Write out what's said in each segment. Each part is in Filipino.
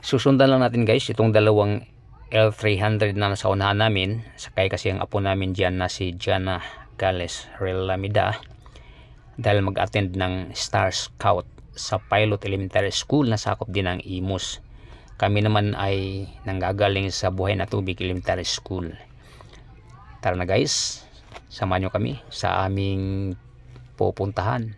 Susundan lang natin guys itong dalawang L300 na nasa unahan namin. Sakay kasi ang apo namin dyan na si Jana Gales Relamida dahil mag-attend ng Star Scout sa Pilot Elementary School na sakop din ng Imus. Kami naman ay nanggagaling sa Buhay na Tubig Elementary School. Tara na guys, samahan nyo kami sa aming pupuntahan.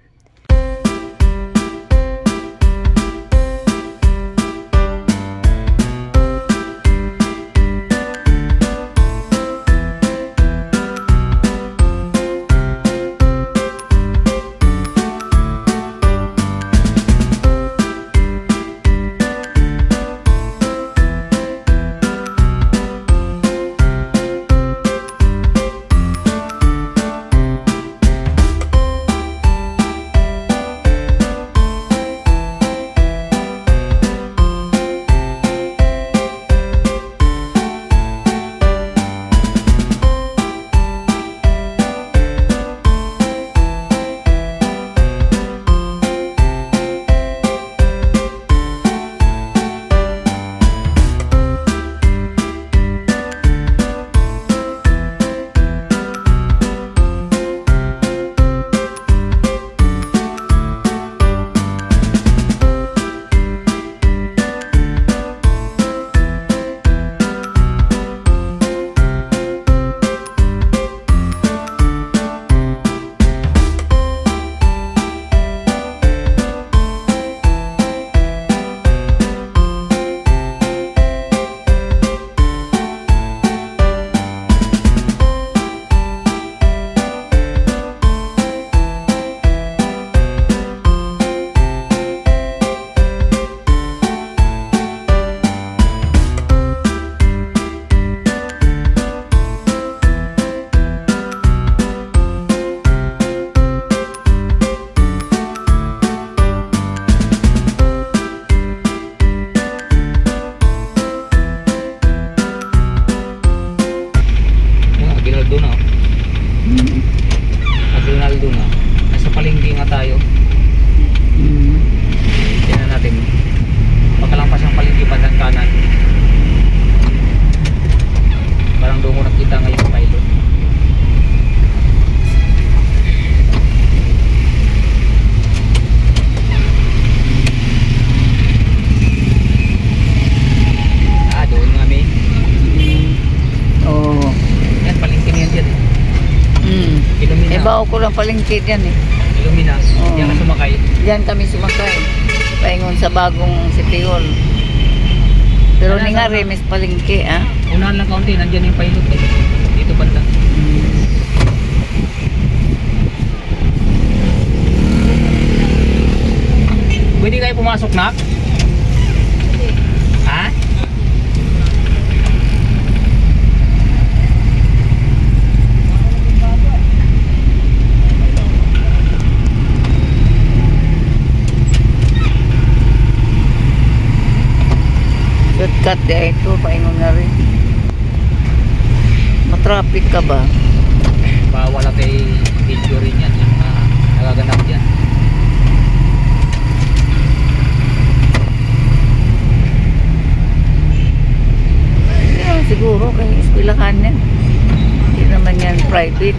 Bawa ko lang palengke dyan eh. Ilumina, diyan ka sumakay. Diyan kami sumakay. Paingon sa bagong City Hall. Pero ni nga remes palengke ah. Unahan lang kaunti, nandyan yung pilot eh. Dito banda. Pwede kayo pumasok na? Ha? Shortcut di ito, paingon na rin. Matraffic ka ba? Bawal kay video rin yan, yung nagaganap dyan. Siguro kay eskwelahan yan. Hindi naman yan private.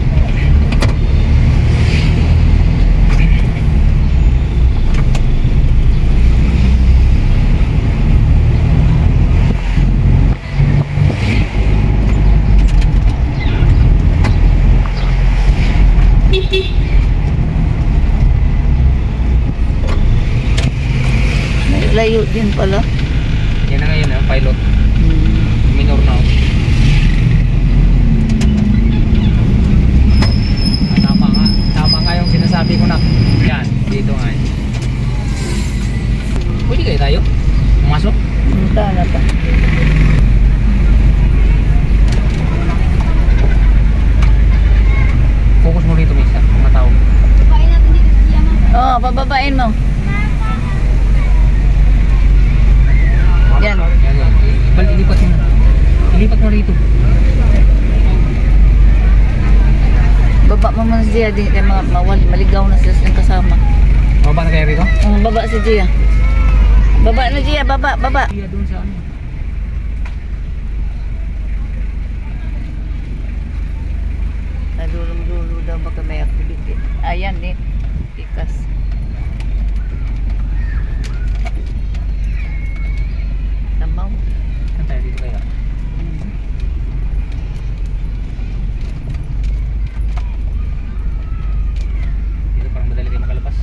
Layo din pala. Yan na ngayon ang pilot. Minor na. Tama nga yung sinasabi ko na. Yan, dito nga. Pwede kayo tayo? Pumasok? Punta na pa. Focus mo rito, Misa. Mga tao. Oo, pababain mo. Yan. Ilipat mo. Ilipat mo rito. Baba mo muna siya din kay mga maligaw na sila silang kasama. Baba na kayo rito? Baba si Gia. Baba na Gia, baba, baba. Iya doon sa ano. Nadulong-dulo daw baka may activity. Ayan eh. Ikas. Tamaw. Saan tayo dito kaya? Dito parang madali tayo makalabas.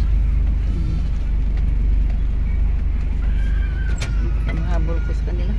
Mahabol ko sa kanila.